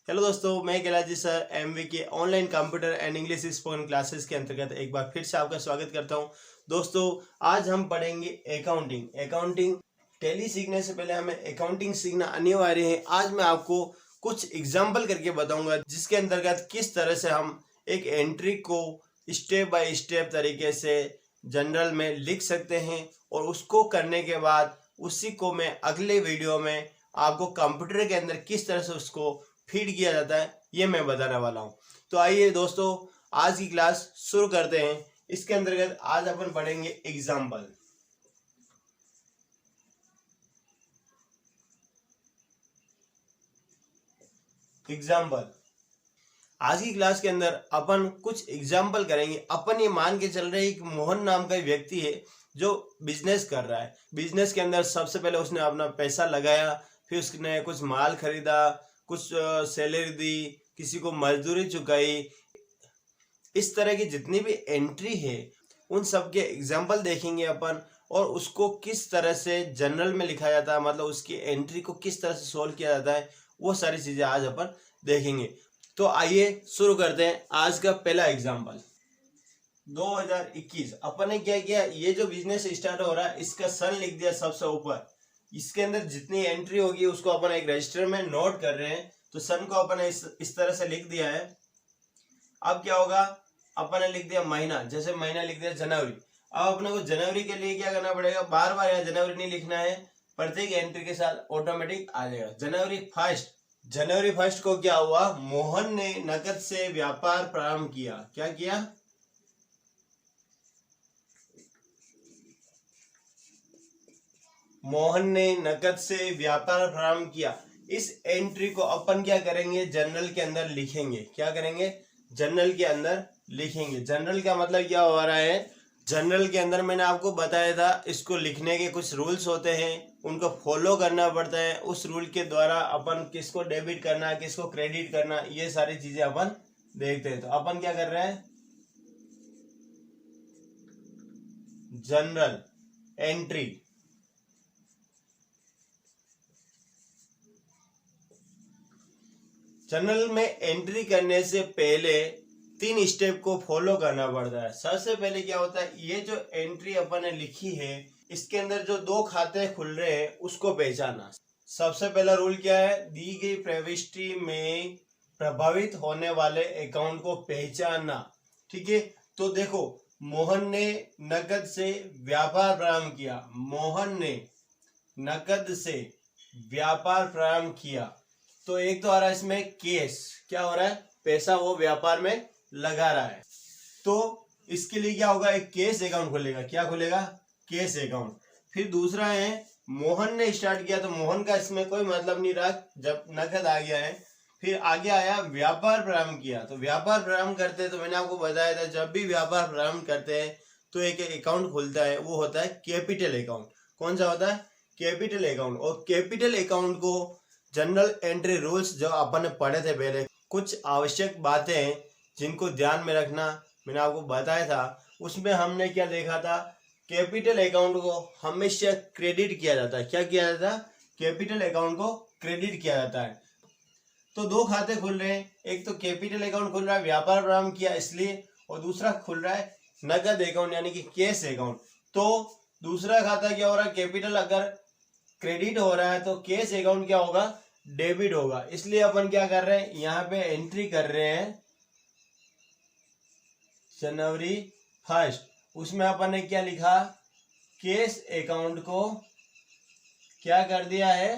Hello दोस्तों, मैं कैलाजी sir MV के online computer and English spoken classes के अंतर्गत एक बार फिर से आपका स्वागत करता हूं। दोस्तों, आज हम पढ़ेंगे अकाउंटिंग। टैली सीखने से पहले हमें अकाउंटिंग सीखना अनिवार्य है। आज मैं आपको कुछ एग्जाम्पल करके बताऊंगा जिसके अंतर्गत किस तरह से हम एक एंट्री को स्टेप बाय स्टेप तरीके से जनरल में लिख सकते हैं और उसको करने के बाद उसी को मैं अगले वीडियो में आपको कंप्यूटर के अंदर किस तरह से उसको फीड किया जाता है ये मैं बताने वाला हूं। तो आइए दोस्तों, आज की क्लास शुरू करते हैं। इसके अंतर्गत आज अपन पढ़ेंगे एग्जाम्पल। आज की क्लास के अंदर अपन कुछ एग्जाम्पल करेंगे। अपन ये मान के चल रहे हैं कि मोहन नाम का व्यक्ति है जो बिजनेस कर रहा है। बिजनेस के अंदर सबसे पहले उसने अपना पैसा लगाया, फिर उसने कुछ माल खरीदा, कुछ सैलरी दी, किसी को मजदूरी चुकाई। इस तरह की जितनी भी एंट्री है उन सब के एग्जाम्पल देखेंगे अपन, और उसको किस तरह से जनरल में लिखा जाता है, मतलब उसकी एंट्री को किस तरह से सोल्व किया जाता है, वो सारी चीजें आज अपन देखेंगे। तो आइए शुरू करते हैं। आज का पहला एग्जाम्पल 2021। अपन ने क्या किया, ये जो बिजनेस स्टार्ट हो रहा है इसका सन लिख दिया सबसे ऊपर। इसके अंदर जितनी एंट्री होगी उसको अपन एक रजिस्टर में नोट कर रहे हैं। तो सन को अपन इस तरह से लिख दिया है। अब क्या होगा, अपन ने लिख दिया महीना, जैसे महीना लिख दिया जनवरी। अब अपने को जनवरी के लिए क्या करना पड़ेगा, बार बार यहाँ जनवरी नहीं लिखना है, प्रत्येक एंट्री के साथ ऑटोमेटिक आ जाएगा। जनवरी फर्स्ट को क्या हुआ, मोहन ने नकद से व्यापार प्रारंभ किया। क्या किया, मोहन ने नकद से व्यापार प्रारंभ किया। इस एंट्री को अपन क्या करेंगे, जनरल के अंदर लिखेंगे। क्या करेंगे, जनरल के अंदर लिखेंगे। जनरल का मतलब क्या हो रहा है, जनरल के अंदर मैंने आपको बताया था इसको लिखने के कुछ रूल्स होते हैं, उनको फॉलो करना पड़ता है। उस रूल के द्वारा अपन किसको डेबिट करना है, किसको क्रेडिट करना, ये सारी चीजें अपन देखते हैं। तो अपन क्या कर रहे हैं, जनरल एंट्री। जनरल में एंट्री करने से पहले 3 स्टेप को फॉलो करना पड़ता है। सबसे पहले क्या होता है, ये जो एंट्री अपन ने लिखी है इसके अंदर जो 2 खाते खुल रहे हैं उसको पहचाना। सबसे पहला रूल क्या है, दी गई प्रविष्टि में प्रभावित होने वाले अकाउंट को पहचानना। ठीक है, तो देखो, मोहन ने नकद से व्यापार प्रारंभ किया। मोहन ने नकद से व्यापार प्रारंभ किया, तो एक तो आ रहा है इसमें केस, क्या हो रहा है, पैसा वो व्यापार में लगा रहा है। तो इसके लिए क्या होगा, एक केस अकाउंट खुलेगा। क्या खुलेगा, केस अकाउंट। फिर दूसरा है, मोहन ने स्टार्ट किया तो मोहन का इसमें कोई मतलब नहीं रहा जब नकद आ गया है। फिर आगे आया व्यापार प्रारंभ किया। तो व्यापार प्रारंभ करते हैं, तो मैंने आपको बताया था जब भी व्यापार प्रारंभ करते हैं तो एक अकाउंट खुलता है, वो होता है कैपिटल अकाउंट। कौन सा होता है, कैपिटल अकाउंट। और कैपिटल अकाउंट को जनरल एंट्री रूल्स जो अपन ने पढ़े थे पहले, कुछ आवश्यक बातें जिनको ध्यान में रखना मैंने आपको बताया था। उसमें हमने क्या देखा था, कैपिटल अकाउंट को हमेशा क्रेडिट किया जाता है। क्या किया जाता है, कैपिटल अकाउंट को क्रेडिट किया जाता है। तो 2 खाते खुल रहे हैं, एक तो कैपिटल अकाउंट खुल रहा है, व्यापार प्रारंभ किया इसलिए, और दूसरा खुल रहा है नकद अकाउंट यानी कि कैश अकाउंट। तो दूसरा खाता क्या हो रहा है, कैपिटल अगर क्रेडिट हो रहा है तो कैश अकाउंट क्या होगा, डेबिट होगा। इसलिए अपन क्या कर रहे हैं, यहाँ पे एंट्री कर रहे हैं जनवरी फर्स्ट। उसमें अपन ने क्या लिखा, कैश अकाउंट को क्या कर दिया है,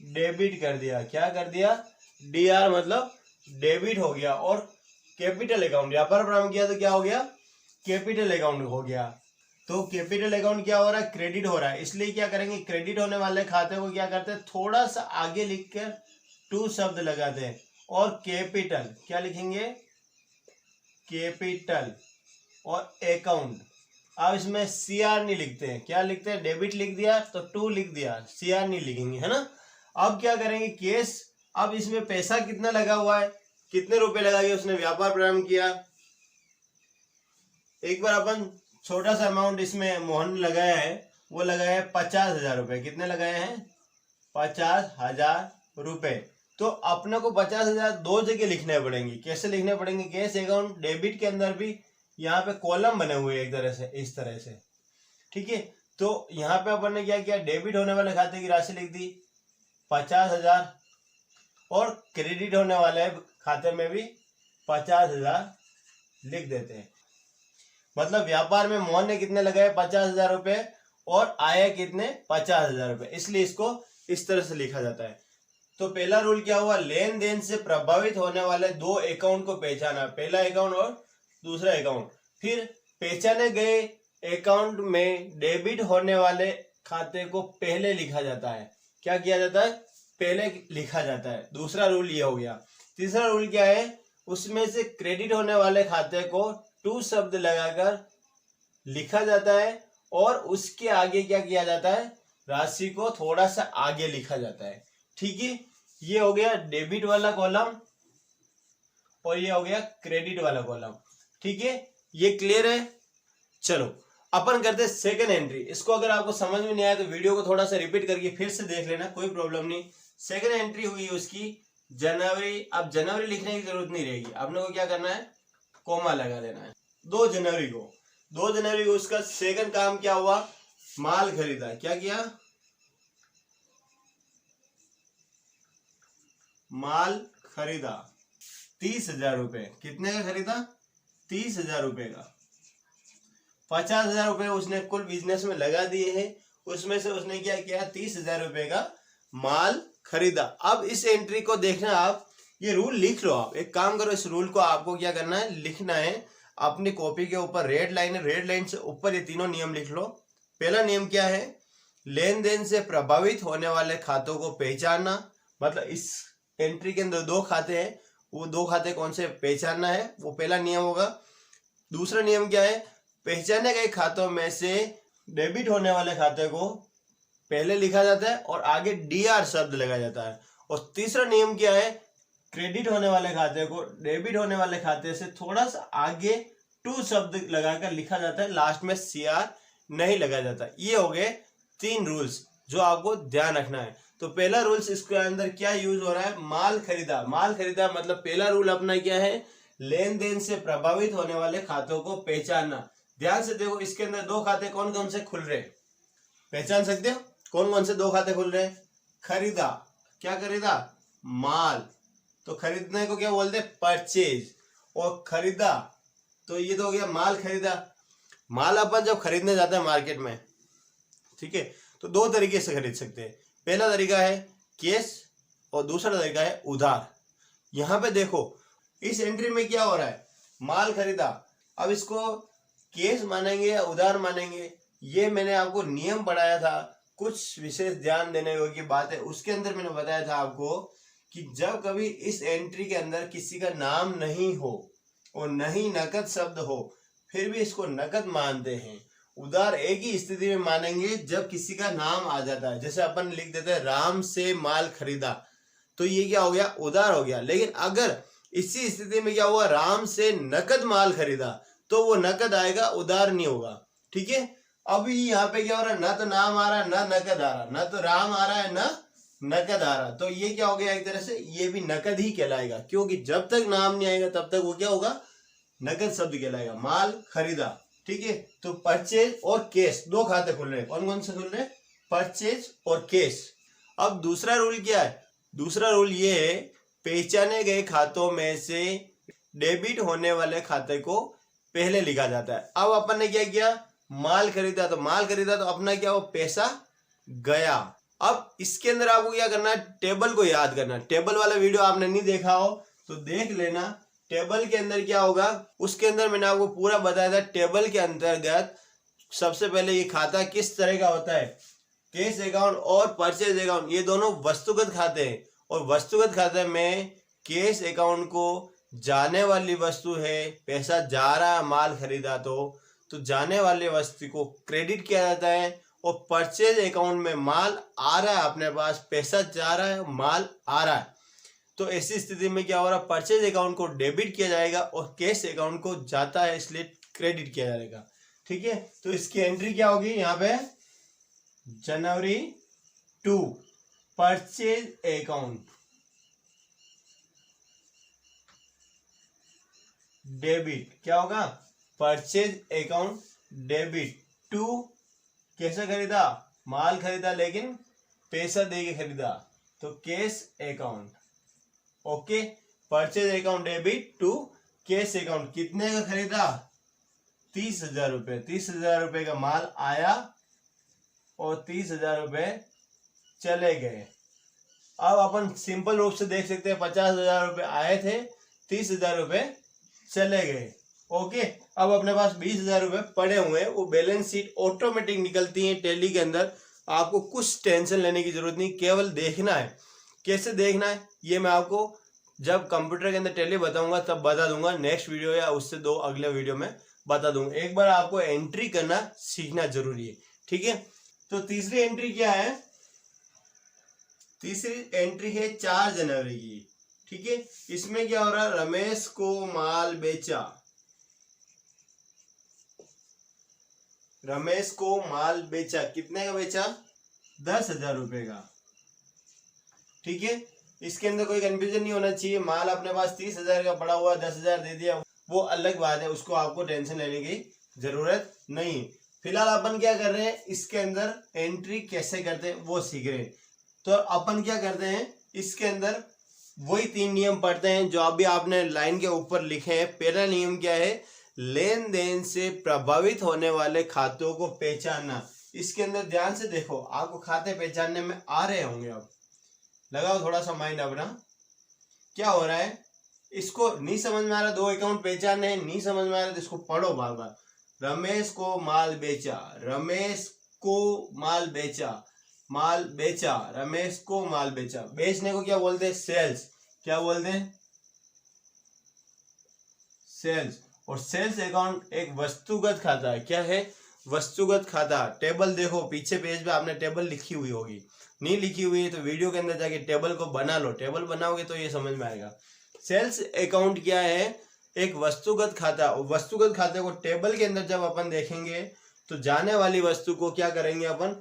डेबिट कर दिया। क्या कर दिया, डीआर मतलब डेबिट हो गया। और कैपिटल अकाउंट व्यापार प्रारंभ किया तो क्या हो गया, कैपिटल अकाउंट हो गया। तो कैपिटल अकाउंट क्या हो रहा है, क्रेडिट हो रहा है। इसलिए क्या करेंगे, क्रेडिट होने वाले खाते को क्या करते हैं, थोड़ा सा आगे लिखकर टू शब्द लगाते हैं। और कैपिटल क्या लिखेंगे, कैपिटल और अकाउंट। अब इसमें सीआर नहीं लिखते हैं, क्या लिखते हैं, डेबिट लिख दिया तो टू लिख दिया, सीआर नहीं लिखेंगे, है ना। अब क्या करेंगे, केस। अब इसमें पैसा कितना लगा हुआ है, कितने रुपए लगा के उसने व्यापार प्रारंभ किया। एक बार अपन छोटा सा अमाउंट इसमें मोहन ने लगाया है, वो लगाया है 50,000 रुपए। कितने लगाए हैं, 50,000 रुपए। तो अपने को 50,000 दो जगह लिखने पड़ेंगे। कैसे लिखने पड़ेंगे? कैश अकाउंट डेबिट के अंदर भी यहाँ पे कॉलम बने हुए हैं एक तरह से, इस तरह से, ठीक है। तो यहाँ पे अपन ने क्या किया, डेबिट होने वाले खाते की राशि लिख दी 50,000 और क्रेडिट होने वाले खाते में भी 50,000 लिख देते हैं। मतलब व्यापार में मोहन ने कितने लगाए? 50,000 रुपए और आया कितने? 50,000 रुपए। इसलिए इसको इस तरह से लिखा जाता है। तो पहला रूल क्या हुआ? लेन देन से प्रभावित होने वाले दो अकाउंट को पहचाना, पहला अकाउंट और दूसरा अकाउंट। फिर पहचाने गए अकाउंट में डेबिट होने वाले खाते को पहले लिखा जाता है। क्या किया जाता है? पहले लिखा जाता है। दूसरा रूल ये हो गया। तीसरा रूल क्या है? उसमें से क्रेडिट होने वाले खाते को टू शब्द लगाकर लिखा जाता है और उसके आगे क्या किया जाता है? राशि को थोड़ा सा आगे लिखा जाता है, ठीक है। ये हो गया डेबिट वाला कॉलम और ये हो गया क्रेडिट वाला कॉलम, ठीक है। ये क्लियर है? चलो अपन करते हैं सेकंड एंट्री। इसको अगर आपको समझ में नहीं आया तो वीडियो को थोड़ा सा रिपीट करके फिर से देख लेना, कोई प्रॉब्लम नहीं। सेकंड एंट्री हुई उसकी जनवरी। अब जनवरी लिखने की जरूरत नहीं रहेगी, आपने को क्या करना है? कोमा लगा देना है। 2 जनवरी को उसका सेकंड काम क्या हुआ? माल खरीदा। क्या किया? माल खरीदा 30,000 रुपए। कितने का खरीदा? 30,000 रुपए का। 50,000 रुपए उसने कुल बिजनेस में लगा दिए हैं, उसमें से उसने क्या किया? 30,000 रुपए का माल खरीदा। अब इस एंट्री को देखना आप, ये रूल लिख लो। आप एक काम करो, इस रूल को आपको क्या करना है? लिखना है अपनी कॉपी के ऊपर। रेड लाइन है, रेड लाइन से ऊपर ये तीनों नियम लिख लो। पहला नियम क्या है? लेन देन से प्रभावित होने वाले खातों को पहचानना। मतलब इस एंट्री के अंदर 2 खाते हैं, वो 2 खाते कौन से पहचानना है, वो पहला नियम होगा। दूसरा नियम क्या है? पहचाने गए खातों में से डेबिट होने वाले खाते को पहले लिखा जाता है और आगे DR शब्द लगाया जाता है। और तीसरा नियम क्या है? क्रेडिट होने वाले खाते को डेबिट होने वाले खाते से थोड़ा सा आगे टू शब्द लगाकर लिखा जाता है, लास्ट में CR नहीं लगाया जाता। ये हो गए 3 रूल्स जो आपको ध्यान रखना है। तो पहला रूल्स इसके अंदर क्या यूज हो रहा है? माल खरीदा। माल खरीदा मतलब पहला रूल अपना क्या है? लेन देन से प्रभावित होने वाले खातों को पहचानना। ध्यान से देखो, इसके अंदर 2 खाते कौन कौन से खुल रहे? पहचान सकते हो कौन कौन से 2 खाते खुल रहे? खरीदा। क्या खरीदा? माल। तो खरीदने को क्या बोलते हैं? परचेज। और खरीदा तो ये तो हो गया माल खरीदा। माल अपन जब खरीदने जाते हैं मार्केट में, ठीक है, तो 2 तरीके से खरीद सकते हैं। पहला तरीका है कैश और दूसरा तरीका है उधार। यहाँ पे देखो इस एंट्री में क्या हो रहा है? माल खरीदा। अब इसको कैश मानेंगे या उधार मानेंगे, ये मैंने आपको नियम पढ़ाया था। कुछ विशेष ध्यान देने योग्य बात है, उसके अंदर मैंने बताया था आपको कि जब कभी इस एंट्री के अंदर किसी का नाम नहीं हो और नहीं नकद शब्द हो, फिर भी इसको नकद मानते हैं। उधार एक ही स्थिति में मानेंगे जब किसी का नाम आ जाता है। जैसे अपन लिख देते हैं राम से माल खरीदा, तो ये क्या हो गया? उधार हो गया। लेकिन अगर इसी स्थिति में क्या हुआ? राम से नकद माल खरीदा, तो वो नकद आएगा, उधार नहीं होगा, ठीक है। अभी यहाँ पे क्या हो रहा है? ना तो नाम आ रहा है ना नकद आ रहा, ना तो राम आ रहा है ना नकद आ रहा, तो ये क्या हो गया? एक तरह से ये भी नकद ही कहलाएगा, क्योंकि जब तक नाम नहीं आएगा तब तक वो क्या होगा? नकद शब्द कहलाएगा। माल खरीदा, ठीक है। तो परचेज और कैश 2 खाते खुल रहे हैं। कौन कौन से खुल रहे हैं? परचेज और कैश। अब दूसरा रूल क्या है? दूसरा रूल ये है, पहचाने गए खातों में से डेबिट होने वाले खाते को पहले लिखा जाता है। अब अपन ने क्या किया? माल खरीदा, तो माल खरीदा तो अपना क्या? वो पैसा गया। अब इसके अंदर आपको क्या करना है? टेबल को याद करना। टेबल वाला वीडियो आपने नहीं देखा हो तो देख लेना। टेबल के अंदर क्या होगा, उसके अंदर मैंने आपको पूरा बताया था। टेबल के अंतर्गत सबसे पहले ये खाता किस तरह का होता है? कैश अकाउंट और परचेज अकाउंट, ये दोनों वस्तुगत खाते हैं। और वस्तुगत खाते में कैश अकाउंट को जाने वाली वस्तु है, पैसा जा रहा है, माल खरीदा तो जाने वाली वस्तु को क्रेडिट किया जाता है। और परचेज अकाउंट में माल आ रहा है, अपने पास पैसा जा रहा है, माल आ रहा है, तो ऐसी स्थिति में क्या हो रहा है? परचेज अकाउंट को डेबिट किया जाएगा और कैश अकाउंट को जाता है, इसलिए क्रेडिट किया जाएगा, ठीक है। तो इसकी एंट्री क्या होगी? यहाँ पे जनवरी 2 परचेज अकाउंट, डेबिट, क्या होगा, परचेज अकाउंट डेबिट टू, कैसे खरीदा, माल खरीदा लेकिन पैसा दे के खरीदा, तो cash account. Okay, purchase account debit to cash account. कितने का खरीदा, 30,000 रुपये। 30,000 रुपये का माल आया और 30,000 रुपये चले गए। अब अपन सिंपल रूप से देख सकते हैं 50,000 रुपये आए थे, 30,000 रुपये चले गए। ओके, अब अपने पास 20,000 रुपये पड़े हुए हैं, वो बैलेंस शीट ऑटोमेटिक निकलती है टैली के अंदर। आपको कुछ टेंशन लेने की जरूरत नहीं, केवल देखना है। कैसे देखना है ये मैं आपको जब कंप्यूटर के अंदर टैली बताऊंगा तब बता दूंगा, नेक्स्ट वीडियो या उससे 2 अगले वीडियो में बता दूंगा। एक बार आपको एंट्री करना सीखना जरूरी है, ठीक है। तो तीसरी एंट्री क्या है, तीसरी एंट्री है 4 जनवरी की, ठीक है। इसमें क्या हो रहा है, रमेश को माल बेचा, रमेश को माल बेचा। कितने का बेचा, 10,000 रुपए का, ठीक है। इसके अंदर कोई कंफ्यूजन नहीं होना चाहिए। माल अपने पास 30,000 का पड़ा हुआ, 10,000 दे दिया, वो अलग बात है, उसको आपको टेंशन लेने की जरूरत नहीं। फिलहाल अपन क्या कर रहे हैं, इसके अंदर एंट्री कैसे करते हैं वो सीख रहे हैं। तो अपन क्या करते हैं, इसके अंदर वही 3 नियम पढ़ते हैं जो अभी आपने लाइन के ऊपर लिखे हैं। पहला नियम क्या है, लेन देन से प्रभावित होने वाले खातों को पहचानना। इसके अंदर ध्यान से देखो, आपको खाते पहचानने में आ रहे होंगे। अब लगाओ थोड़ा सा माइंड अपना, क्या हो रहा है, इसको नहीं समझ में आ रहा, 2 अकाउंट पहचानने हैं, नहीं समझ में आ रहा तो इसको पढ़ो बार बार। रमेश को माल बेचा, रमेश को माल बेचा, माल बेचा, रमेश को माल बेचा। बेचने को क्या बोलते हैं, सेल्स। क्या बोलते हैं, सेल्स। और सेल्स अकाउंट एक वस्तुगत खाता है। क्या है, वस्तुगत खाता। टेबल देखो पीछे पेज पे आपने टेबल लिखी हुई होगी, नहीं लिखी हुई है तो वीडियो के अंदर जाके टेबल को बना लो, टेबल बनाओगे तो ये समझ में आएगा। सेल्स अकाउंट क्या है, एक वस्तुगत खाता। वस्तुगत खाते को टेबल के अंदर जब अपन देखेंगे तो जाने वाली वस्तु को क्या करेंगे, अपन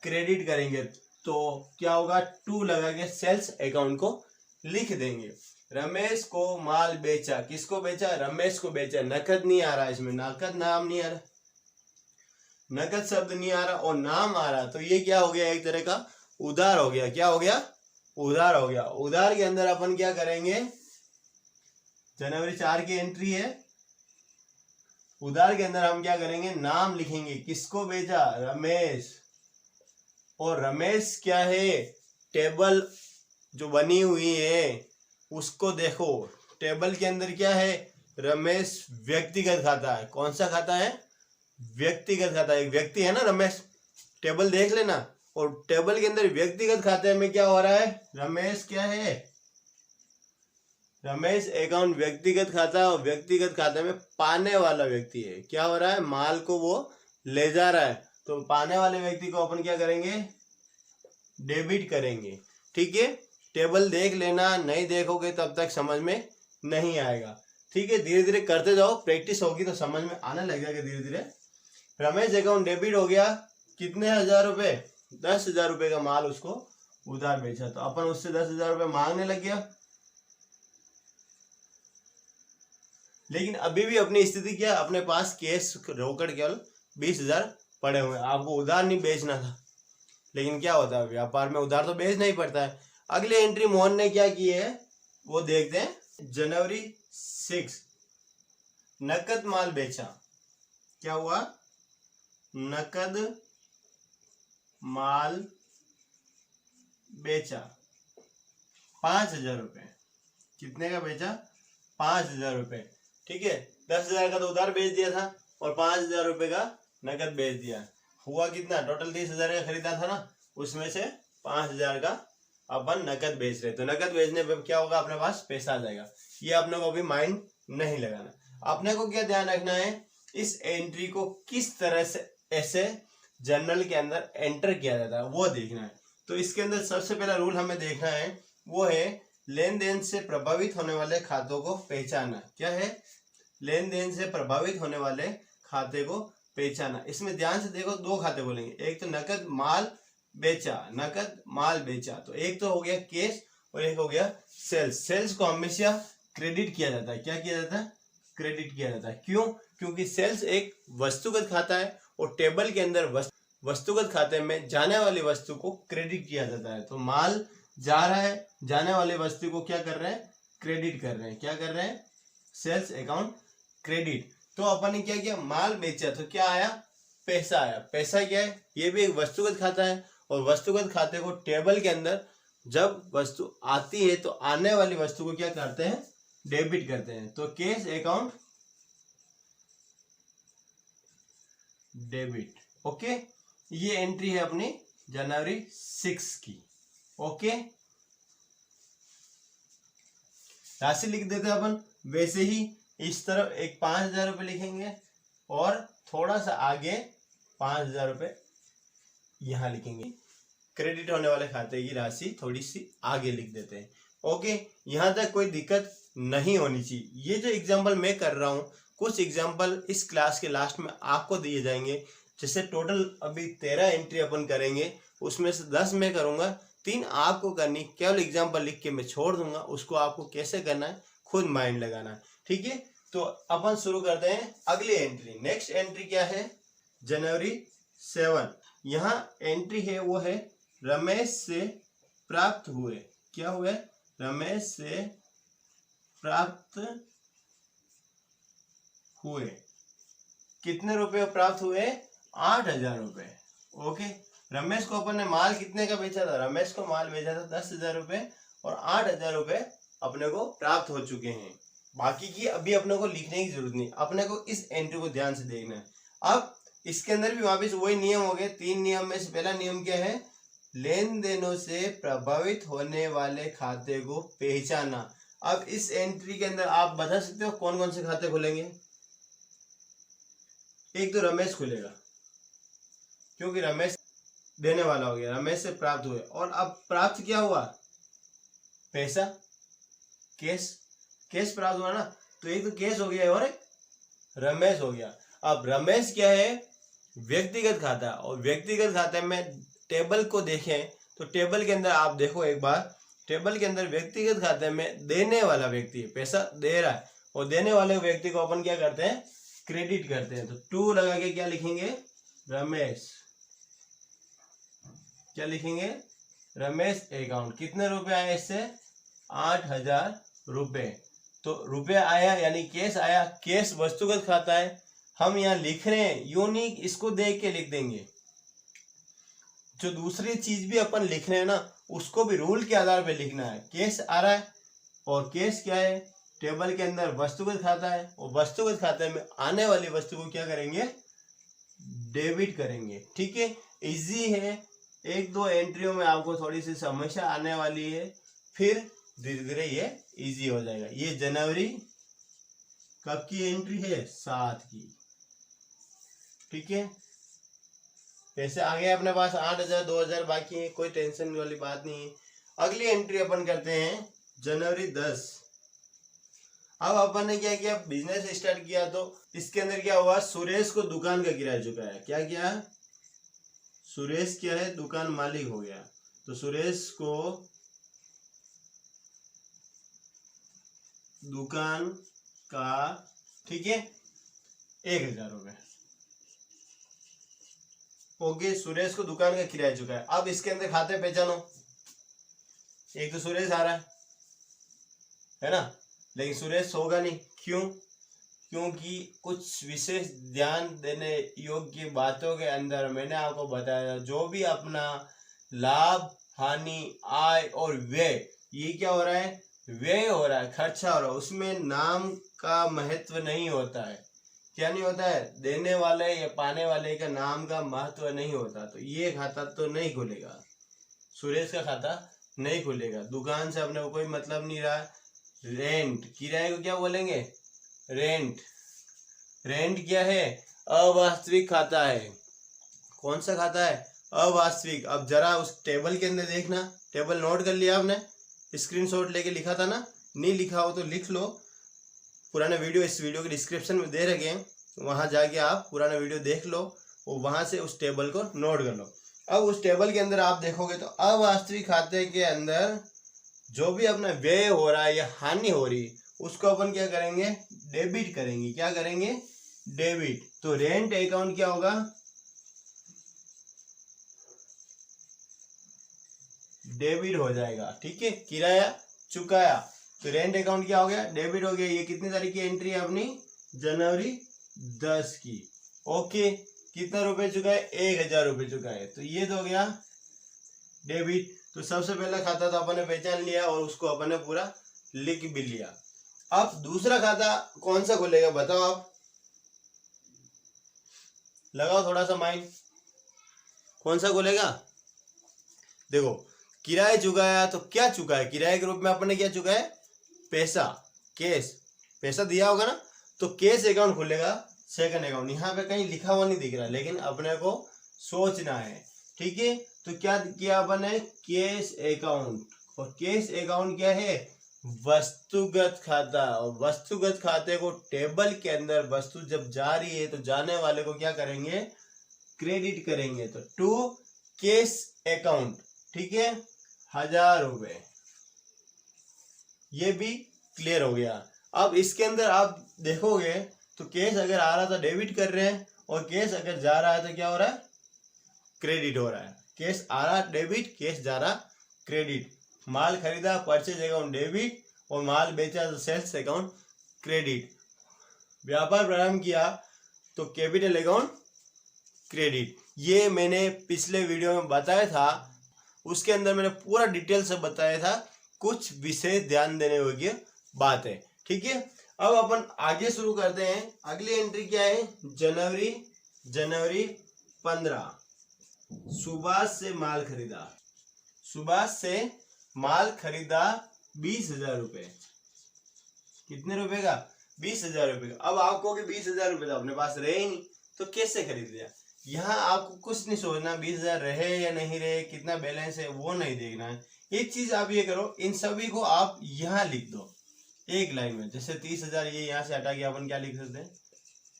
क्रेडिट करेंगे। तो क्या होगा, 2 लगा के सेल्स अकाउंट को लिख देंगे। रमेश को माल बेचा, किसको बेचा, रमेश को बेचा। नकद नहीं आ रहा, इसमें नकद नाम नहीं आ रहा, नकद शब्द नहीं आ रहा और नाम आ रहा, तो ये क्या हो गया, एक तरह का उधार हो गया। क्या हो गया, उधार हो गया। उधार के अंदर अपन क्या करेंगे, जनवरी 4 की एंट्री है, उधार के अंदर हम क्या करेंगे, नाम लिखेंगे। किसको बेचा, रमेश। और रमेश क्या है, टेबल जो बनी हुई है उसको देखो, टेबल के अंदर क्या है, रमेश व्यक्तिगत खाता है। कौन सा खाता है, व्यक्तिगत खाता है। एक व्यक्ति है ना रमेश, टेबल देख लेना। और टेबल के अंदर व्यक्तिगत खाते में क्या हो रहा है, रमेश क्या है, रमेश अकाउंट व्यक्तिगत खाता, और व्यक्तिगत खाते में पाने वाला व्यक्ति है। क्या हो रहा है, माल को वो ले जा रहा है, तो पाने वाले व्यक्ति को अपन क्या करेंगे, डेबिट करेंगे, ठीक है। टेबल देख लेना, नहीं देखोगे तब तक समझ में नहीं आएगा, ठीक है। धीरे धीरे करते जाओ, प्रैक्टिस होगी तो समझ में आने लग जाएगा धीरे धीरे। रमेश अकाउंट डेबिट हो गया, कितने 1,000 रुपए, 10,000 रुपए का माल उसको उधार बेचा, तो अपन उससे 10,000 रुपए मांगने लग गया। लेकिन अभी भी अपनी स्थिति क्या, अपने पास कैश रोकड़ केवल 20,000 पड़े हुए। आपको उधार नहीं बेचना था, लेकिन क्या होता है, व्यापार में उधार तो बेचना ही पड़ता है। अगली एंट्री मोहन ने क्या की है वो देखते हैं। जनवरी 6 नकद माल बेचा। क्या हुआ, नकद माल बेचा 5,000 रुपए। कितने का बेचा, 5,000 रुपए, ठीक है। 10,000 का तो उधार बेच दिया था और 5,000 रुपए का नकद बेच दिया। हुआ कितना, टोटल 30,000 का खरीदा था ना, उसमें से 5,000 का अपन नकद बेच रहे। तो नकद बेचने पे क्या होगा, अपने पास पैसा आ जाएगा। ये अपने को अभी माइंड नहीं लगाना। अपने को क्या ध्यान रखना है, इस एंट्री को किस तरह से ऐसे जर्नल के अंदर एंटर किया जाता है वो देखना है। तो इसके अंदर सबसे पहला रूल हमें देखना है वो है लेन देन से प्रभावित होने वाले खातों को पहचानना। क्या है, लेन देन से प्रभावित होने वाले खाते को पहचाना। इसमें ध्यान से देखो, 2 खाते बोलेंगे, एक तो नकद माल बेचा, नकद माल बेचा, तो एक तो हो गया कैश और एक हो गया सेल्स। सेल्स को हमेशा क्रेडिट किया जाता है। क्या किया जाता है, क्रेडिट किया जाता है। क्यों? क्योंकि सेल्स एक वस्तुगत खाता है और टेबल के अंदर वस्तुगत खाते में जाने वाली वस्तु को क्रेडिट किया जाता है। तो माल जा रहा है, जाने वाली वस्तु को क्या कर रहे हैं? क्रेडिट कर रहे हैं। क्या कर रहे हैं? Sales account credit. तो अपन ने क्या किया? माल बेचा तो क्या आया? पैसा आया। पैसा क्या है? ये भी एक वस्तुगत खाता है और वस्तुगत खाते को टेबल के अंदर जब वस्तु आती है तो आने वाली वस्तु को क्या करते हैं? डेबिट करते हैं। तो कैश अकाउंट डेबिट। ओके, ये एंट्री है अपनी जनवरी 6 की। ओके, राशि लिख देते हैं अपन। वैसे ही इस तरफ एक 5,000 रुपये लिखेंगे और थोड़ा सा आगे 5,000 रुपये यहां लिखेंगे। क्रेडिट होने वाले खाते की राशि थोड़ी सी आगे लिख देते हैं। ओके, यहां तक कोई दिक्कत नहीं होनी चाहिए। ये जो एग्जाम्पल मैं कर रहा हूँ, कुछ एग्जाम्पल इस क्लास के लास्ट में आपको दिए जाएंगे। जैसे टोटल अभी 13 एंट्री अपन करेंगे, उसमें से 10 मैं करूंगा, 3 आपको करनी। केवल एग्जाम्पल लिख के मैं छोड़ दूंगा, उसको आपको कैसे करना है खुद माइंड लगाना है। ठीक है, तो अपन शुरू करते हैं अगली एंट्री। नेक्स्ट एंट्री क्या है? जनवरी 7। यहाँ एंट्री है वो है रमेश से प्राप्त हुए। क्या हुए? रमेश से प्राप्त हुए। कितने रुपए प्राप्त हुए? 8,000 रुपए। ओके, रमेश को अपन ने माल कितने का बेचा था? रमेश को माल बेचा था 10,000 रुपए और 8,000 रुपए अपने को प्राप्त हो चुके हैं। बाकी की अभी अपने को लिखने की जरूरत नहीं, अपने को इस एंट्री को ध्यान से देखना है। अब इसके अंदर भी वापिस वही नियम हो गए। 3 नियम में से पहला नियम क्या है? लेन देनों से प्रभावित होने वाले खाते को पहचाना। अब इस एंट्री के अंदर आप बता सकते हो कौन कौन से खाते खुलेंगे? एक तो रमेश खुलेगा क्योंकि रमेश देने वाला हो गया, रमेश से प्राप्त हुए। और अब प्राप्त क्या हुआ? पैसा, कैश प्राप्त हुआ ना, तो एक तो कैश हो गया और एक रमेश हो गया। अब रमेश क्या है? व्यक्तिगत खाता, और व्यक्तिगत खाते में टेबल को देखें तो टेबल के अंदर आप देखो एक बार, टेबल के अंदर व्यक्तिगत खाते में देने वाला व्यक्ति पैसा दे रहा है और देने वाले व्यक्ति को अपन क्या करते हैं? क्रेडिट करते हैं। तो 2 लगा के क्या लिखेंगे? रमेश। क्या लिखेंगे? रमेश अकाउंट। कितने रुपए आए इससे? 8,000 रुपए। तो रुपए आया यानी कैश आया। कैश वस्तुगत खाता है, हम यहाँ लिख रहे हैं यूनिक, इसको देख के लिख देंगे। जो दूसरी चीज भी अपन लिख रहे हैं ना, उसको भी रूल के आधार पे लिखना है। कैश आ रहा है और कैश क्या है? टेबल के अंदर वस्तुगत खाता है और वस्तुगत खाते में आने वाली वस्तु को क्या करेंगे? डेबिट करेंगे। ठीक है, इजी है। 1-2 एंट्रियों में आपको थोड़ी सी समस्या आने वाली है, फिर धीरे धीरे ये इजी हो जाएगा। ये जनवरी कब की एंट्री है? 7 की। ठीक है, पैसे आ गए अपने पास 8,000, 2,000 बाकी है, कोई टेंशन वाली बात नहीं है। अगली एंट्री अपन करते हैं जनवरी 10। अब अपन ने क्या किया? बिजनेस स्टार्ट किया। तो इसके अंदर क्या हुआ? सुरेश को दुकान का किराया चुकाया। क्या किया? सुरेश क्या है? दुकान मालिक हो गया। तो सुरेश को दुकान का, ठीक है, 1,000 रुपए। ओके, सुरेश को दुकान का किराया चुकाया। अब इसके अंदर खाते पहचानो। एक तो सुरेश आ रहा है ना, लेकिन सुरेश होगा नहीं। क्यों? क्योंकि कुछ विशेष ध्यान देने योग्य बातों के अंदर मैंने आपको बताया, जो भी अपना लाभ, हानि, आय और व्यय, ये क्या हो रहा है? व्यय हो रहा है, खर्चा हो रहा है, उसमें नाम का महत्व नहीं होता है। क्या नहीं होता है? देने वाले या पाने वाले का नाम का महत्व नहीं होता। तो ये खाता तो नहीं खुलेगा, सुरेश का खाता नहीं खुलेगा। दुकान से अपने को कोई मतलब नहीं रहा। रेंट, किराए को क्या बोलेंगे? रेंट। रेंट क्या है? अवास्तविक खाता है। कौन सा खाता है? अवास्तविक। अब जरा उस टेबल के अंदर देखना, टेबल नोट कर लिया आपने? स्क्रीनशॉट लेके लिखा था ना? नहीं लिखा हो तो लिख लो, पुराना वीडियो इस वीडियो के डिस्क्रिप्शन में दे रखे हैं, वहां जाके आप पुराना वीडियो देख लो और वहां से उस टेबल को नोट कर लो। अब उस टेबल के अंदर आप देखोगे तो अवास्तविक खाते के अंदर जो भी अपना व्यय हो रहा है या हानि हो रही है, उसको अपन क्या करेंगे, डेबिट करेंगे। क्या करेंगे, डेबिट। तो रेंट अकाउंट क्या होगा, डेबिट हो जाएगा। ठीक है, किराया चुकाया तो रेंट अकाउंट क्या हो गया, डेबिट हो गया। ये कितनी तारीख की एंट्री है अपनी, जनवरी 10 की। ओके, कितना रुपए चुकाए, 1000 रुपए चुकाए, तो ये तो हो गया डेबिट। तो सबसे पहला खाता तो अपन ने पहचान लिया और उसको अपन ने पूरा लिख भी लिया। अब दूसरा खाता कौन सा खुलेगा बताओ आप, लगाओ थोड़ा सा माइंड, कौन सा खुलेगा। देखो, किराया चुकाया तो क्या चुका है, किराए के रूप में अपन ने क्या चुका है, पैसा, कैश, पैसा दिया होगा ना, तो कैश अकाउंट खुलेगा, सेकंड अकाउंट। यहाँ पे कहीं लिखा हुआ नहीं दिख रहा, लेकिन अपने को सोचना है। ठीक है, तो क्या किया अपन ने, कैश अकाउंट। और कैश अकाउंट क्या है, वस्तुगत खाता। और वस्तुगत खाते को टेबल के अंदर वस्तु जब जा रही है तो जाने वाले को क्या करेंगे, क्रेडिट करेंगे। तो टू कैश अकाउंट, ठीक है, 1000 रुपए, ये भी क्लियर हो गया। अब इसके अंदर आप देखोगे तो कैश अगर आ रहा था डेबिट कर रहे हैं, और कैश अगर जा रहा है तो क्या हो रहा है, क्रेडिट हो रहा है। कैश आ रहा डेबिट, कैश जा रहा क्रेडिट। माल खरीदा परचेज अकाउंट डेबिट, और माल बेचा तो सेल्स अकाउंट क्रेडिट। व्यापार प्रारंभ किया तो कैपिटल अकाउंट क्रेडिट। ये मैंने पिछले वीडियो में बताया था, उसके अंदर मैंने पूरा डिटेल से बताया था, कुछ विशेष ध्यान देने योग्य बात है। ठीक है, अब अपन आगे शुरू करते हैं। अगली एंट्री क्या है, जनवरी 15, सुभाष से माल खरीदा। सुभाष से माल खरीदा 20,000 रुपए। कितने रुपए का, 20,000 रुपए का। अब आपको 20,000 रुपए तो अपने पास रहे ही नहीं, तो कैसे खरीद लिया। यहाँ आपको कुछ नहीं सोचना, 20,000 रहे या नहीं रहे, कितना बैलेंस है वो नहीं देखना है। एक चीज आप ये करो, इन सभी को आप यहाँ लिख दो एक लाइन में। जैसे 30,000 ये यहाँ से हटा के अपन क्या लिख सकते हैं,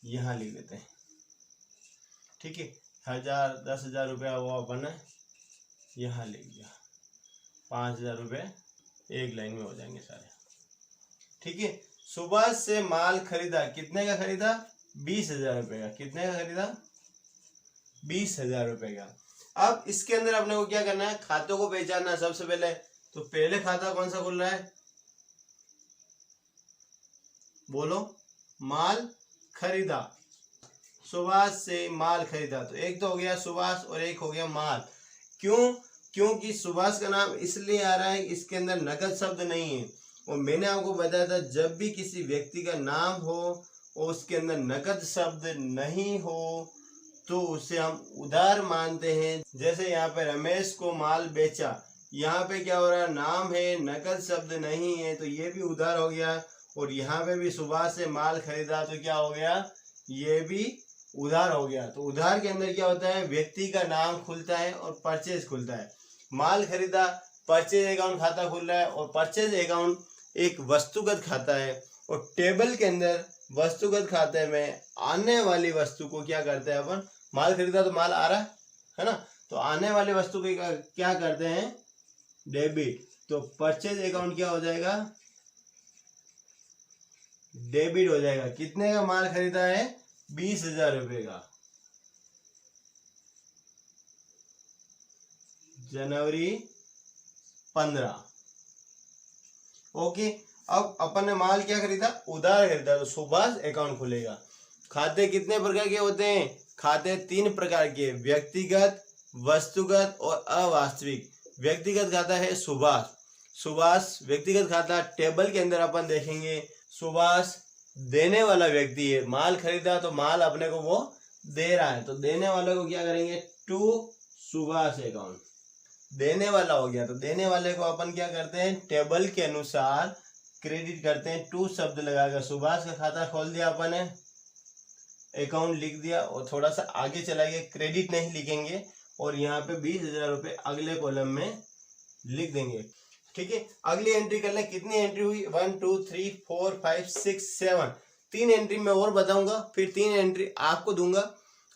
यहाँ लिख देते हैं। ठीक है, 1000 10,000 रुपया वो अपन यहाँ लिख दिया, 5,000 रुपये एक लाइन में हो जाएंगे सारे। ठीक है, सुभाष से माल खरीदा, कितने का खरीदा, 20,000 रुपए का। कितने का खरीदा, 20,000 रुपए का। अब इसके अंदर अपने को क्या करना है, खातों को पहचानना है सबसे पहले। तो पहले खाता कौन सा खुल रहा है, बोलो, माल खरीदा। सुभाष से माल खरीदा, तो एक तो हो गया सुभाष और एक हो गया माल। क्यों, क्योंकि सुभाष का नाम इसलिए आ रहा है, इसके अंदर नकद शब्द नहीं है। और मैंने आपको बताया था, जब भी किसी व्यक्ति का नाम हो और उसके अंदर नकद शब्द नहीं हो तो उसे हम उधार मानते हैं। जैसे यहाँ पे रमेश को माल बेचा, यहाँ पे क्या हो रहा है, नाम है, नकद शब्द नहीं है, तो ये भी उधार हो गया। और यहाँ पे भी सुभाष से माल खरीदा, तो क्या हो गया, ये भी उधार हो गया। तो उधार के अंदर क्या होता है, व्यक्ति का नाम खुलता है और परचेज खुलता है। माल खरीदा, परचेज अकाउंट खाता खुल रहा है, और परचेज अकाउंट एक वस्तुगत खाता है। और टेबल के अंदर वस्तुगत खाते में आने वाली वस्तु को क्या करते हैं अपन, माल खरीदा तो माल आ रहा है ना, तो आने वाली वस्तु को क्या करते हैं, डेबिट। तो परचेज अकाउंट क्या हो जाएगा, डेबिट हो जाएगा। कितने का माल खरीदा है, 20,000 रुपए का, जनवरी 15। ओके, अब अपन ने माल क्या खरीदा, उधार खरीदा, तो सुभाष अकाउंट खुलेगा। खाते कितने प्रकार के होते हैं, खाते 3 प्रकार के, व्यक्तिगत, वस्तुगत और अवास्तविक। व्यक्तिगत खाता है सुभाष। सुभाष व्यक्तिगत खाता, टेबल के अंदर अपन देखेंगे सुभाष देने वाला व्यक्ति है, माल खरीदा तो माल अपने को वो दे रहा है, तो देने वाले को क्या करेंगे, टू सुभाष अकाउंट। देने वाला हो गया, तो देने वाले को अपन क्या करते हैं, टेबल के अनुसार क्रेडिट करते हैं, टू शब्द लगाकर। सुभाष का खाता खोल दिया अपन ने, अकाउंट लिख दिया, और थोड़ा सा आगे चलाइए, क्रेडिट नहीं लिखेंगे, और यहाँ पे 20,000 रुपये अगले कॉलम में लिख देंगे। ठीक है, अगली एंट्री कर ले। कितनी एंट्री हुई, 1 2 3 4 5 6 7। 3 एंट्री मैं और बताऊंगा, फिर 3 एंट्री आपको दूंगा,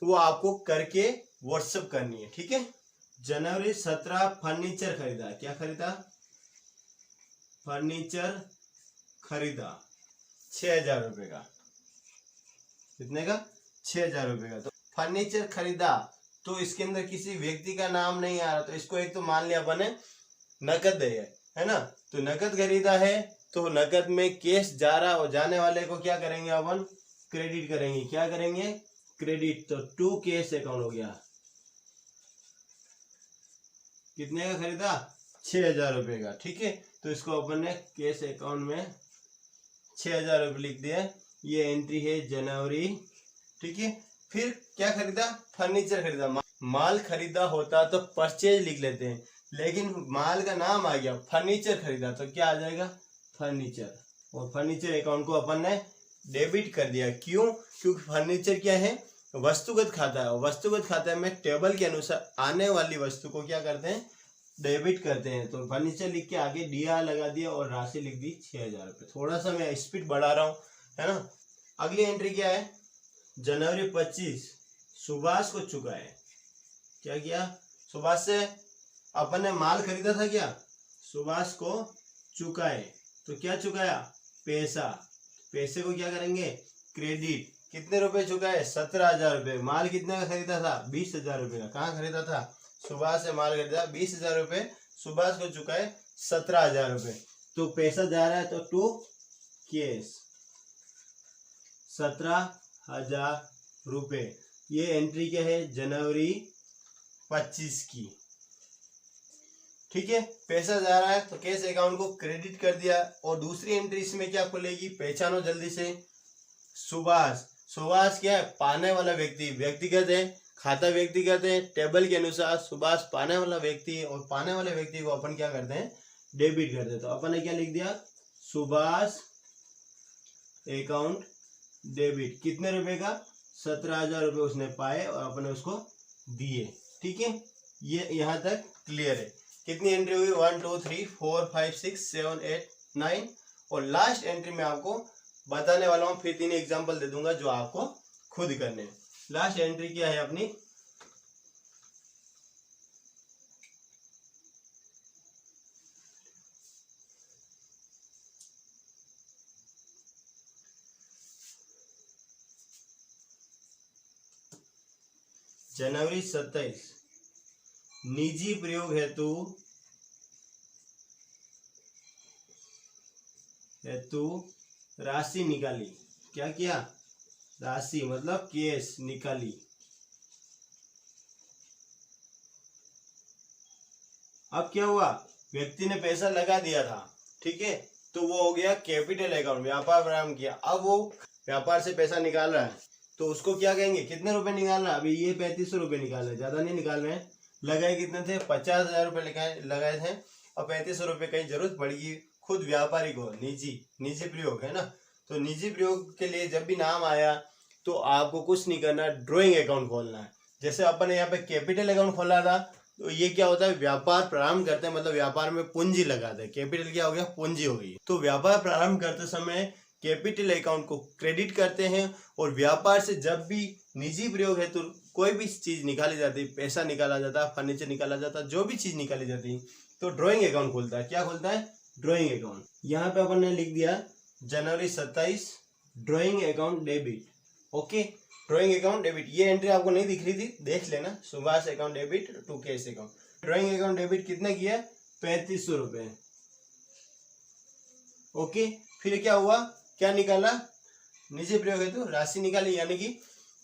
वो आपको करके व्हाट्सएप करनी है। ठीक है, जनवरी 17 फर्नीचर खरीदा। क्या खरीदा, फर्नीचर खरीदा। 6,000 रुपए का। कितने का? 6,000 रुपए का। तो फर्नीचर खरीदा, तो इसके अंदर किसी व्यक्ति का नाम नहीं आ रहा, तो इसको एक तो मान लिया अपन ने नकद है ना। तो नकद खरीदा है तो नकद में कैश जा रहा और जाने वाले को क्या करेंगे अपन? क्रेडिट करेंगे। क्या करेंगे? क्रेडिट। तो टू कैश अकाउंट हो गया। कितने का खरीदा? 6,000 रुपए का। ठीक है, तो इसको अपन ने कैश अकाउंट में 6,000 रुपये लिख दिया। ये एंट्री है जनवरी। ठीक है, फिर क्या खरीदा? फर्नीचर खरीदा। माल खरीदा होता तो परचेज लिख लेते हैं, लेकिन माल का नाम आ गया फर्नीचर खरीदा, तो क्या आ जाएगा? फर्नीचर। और फर्नीचर अकाउंट को अपन ने डेबिट कर दिया। क्यों? क्योंकि फर्नीचर क्या है? वस्तुगत खाता है। वस्तुगत खाता में टेबल के अनुसार आने वाली वस्तु को क्या करते हैं? डेबिट करते हैं। तो फर्नीचर लिख के आगे डीआर लगा दिया और राशि लिख दी 6,000 रुपये। थोड़ा सा मैं स्पीड बढ़ा रहा हूँ, है ना। अगली एंट्री क्या है? जनवरी 25 सुभाष को चुकाए। क्या किया? सुभाष से अपन ने माल खरीदा था, क्या? सुभाष को चुकाए। तो क्या चुकाया? पैसा। पैसे को क्या करेंगे? क्रेडिट। कितने रुपए चुकाए? 17,000 रुपये। माल कितने का खरीदा था? 20,000 रुपये का। कहाँ खरीदा था? सुभाष से माल खरीदा 20,000 रुपये, सुभाष को चुकाए 17,000 रुपये। तो पैसा जा रहा है तो टू कैश 17,000 रुपये। ये एंट्री क्या है? जनवरी 25 की। ठीक है, पैसा जा रहा है तो कैश अकाउंट को क्रेडिट कर दिया। और दूसरी एंट्री इसमें क्या खुलेगी? पहचानो जल्दी से। सुभाष। सुभाष क्या है? पाने वाला व्यक्ति। व्यक्तिगत है, खाता व्यक्तिगत है। टेबल के अनुसार सुभाष पाने वाला व्यक्ति है, और पाने वाले व्यक्ति को अपन क्या करते हैं? डेबिट करते हैं। तो अपन ने क्या लिख दिया? Subhash account debit. कितने रुपए का? 17,000 रुपये उसने पाए और अपन ने उसको दिए। ठीक है, ये यहाँ तक क्लियर है। कितनी एंट्री हुई? 1 2 3 4 5 6 7 8 9। और लास्ट एंट्री में आपको बताने वाला हूँ, फिर 3 एग्जाम्पल दे दूंगा जो आपको खुद करने हैं। लास्ट एंट्री क्या है अपनी? जनवरी 27 निजी प्रयोग हेतु राशि निकाली। क्या किया? राशि मतलब कैश निकाली। अब क्या हुआ? व्यक्ति ने पैसा लगा दिया था, ठीक है, तो वो हो गया कैपिटल अकाउंट, व्यापार प्रारंभ किया। अब वो व्यापार से पैसा निकाल रहा है, तो उसको क्या कहेंगे? कितने रुपए निकाल रहा है? अभी ये 3500 रुपये निकाल रहे, ज्यादा नहीं निकाल रहे हैं। लगाए कितने थे? 50,000 रुपये लगाए थे, और 3500 रुपये कहीं जरूरत पड़ेगी खुद व्यापारी को। निजी प्रयोग है ना। तो निजी प्रयोग के लिए जब भी नाम आया तो आपको कुछ नहीं करना, ड्रॉइंग अकाउंट खोलना है। जैसे अपन ने यहाँ पे कैपिटल अकाउंट खोला था, तो ये क्या होता है? व्यापार प्रारंभ करते हैं, मतलब व्यापार में पूंजी लगाते हैं। कैपिटल क्या हो गया? पूंजी हो गई। तो व्यापार प्रारंभ करते समय कैपिटल अकाउंट को क्रेडिट करते हैं, और व्यापार से जब भी निजी प्रयोग है तो कोई भी चीज निकाली जाती, पैसा निकाला जाता, फर्नीचर निकाला जाता, जो भी चीज निकाली जाती, तो ड्रॉइंग अकाउंट खुलता है। क्या खुलता है? Drawing account. यहाँ पे अपन ने लिख दिया जनवरी 27 drawing account debit. Okay, drawing account debit. ये एंट्री आपको नहीं दिख रही थी, देख लेना। Subhash account debit to cash account. Drawing account debit कितना किया? 3500 रुपये। ओके, फिर क्या हुआ? क्या निकाला? निजी प्रयोग है तो राशि निकाली, यानी कि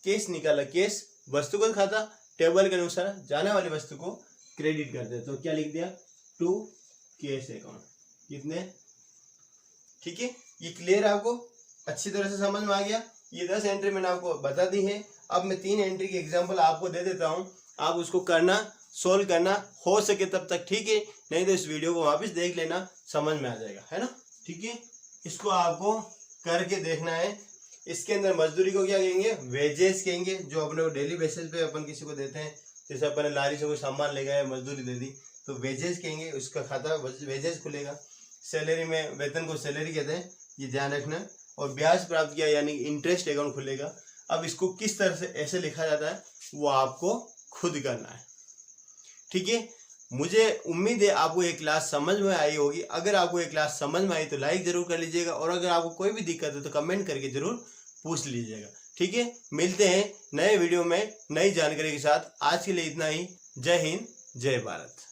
कैश निकाला। कैश वस्तुगत खाता, टेबल के अनुसार जाने वाली वस्तु को क्रेडिट करते। तो क्या लिख दिया? To cash account. कितने? ठीक है, ये क्लियर है? आपको अच्छी तरह से समझ में आ गया? ये 10 एंट्री मैंने आपको बता दी है। अब मैं 3 एंट्री की एग्जांपल आपको दे देता हूं, आप उसको करना, सोल्व करना, हो सके तब तक ठीक है, नहीं तो इस वीडियो को वापस देख लेना, समझ में आ जाएगा, है ना। ठीक है, इसको आपको करके देखना है। इसके अंदर मजदूरी को क्या कहेंगे? वेजेस कहेंगे, जो अपने डेली बेसिस पे अपन किसी को देते हैं। जैसे अपन ने लारी से कोई सामान ले गया, मजदूरी दे दी, तो वेजेस कहेंगे, उसका खाता वेजेस खुलेगा। सैलरी में वेतन को सैलरी कहते हैं, ये ध्यान रखना। और ब्याज प्राप्त किया यानी इंटरेस्ट अकाउंट खुलेगा। अब इसको किस तरह से ऐसे लिखा जाता है वो आपको खुद करना है, ठीक है। मुझे उम्मीद है आपको ये क्लास समझ में आई होगी। अगर आपको ये क्लास समझ में आई तो लाइक जरूर कर लीजिएगा, और अगर आपको कोई भी दिक्कत है तो कमेंट करके जरूर पूछ लीजिएगा। ठीक है, मिलते हैं नए वीडियो में नई जानकारी के साथ। आज के लिए इतना ही। जय हिंद, जय भारत।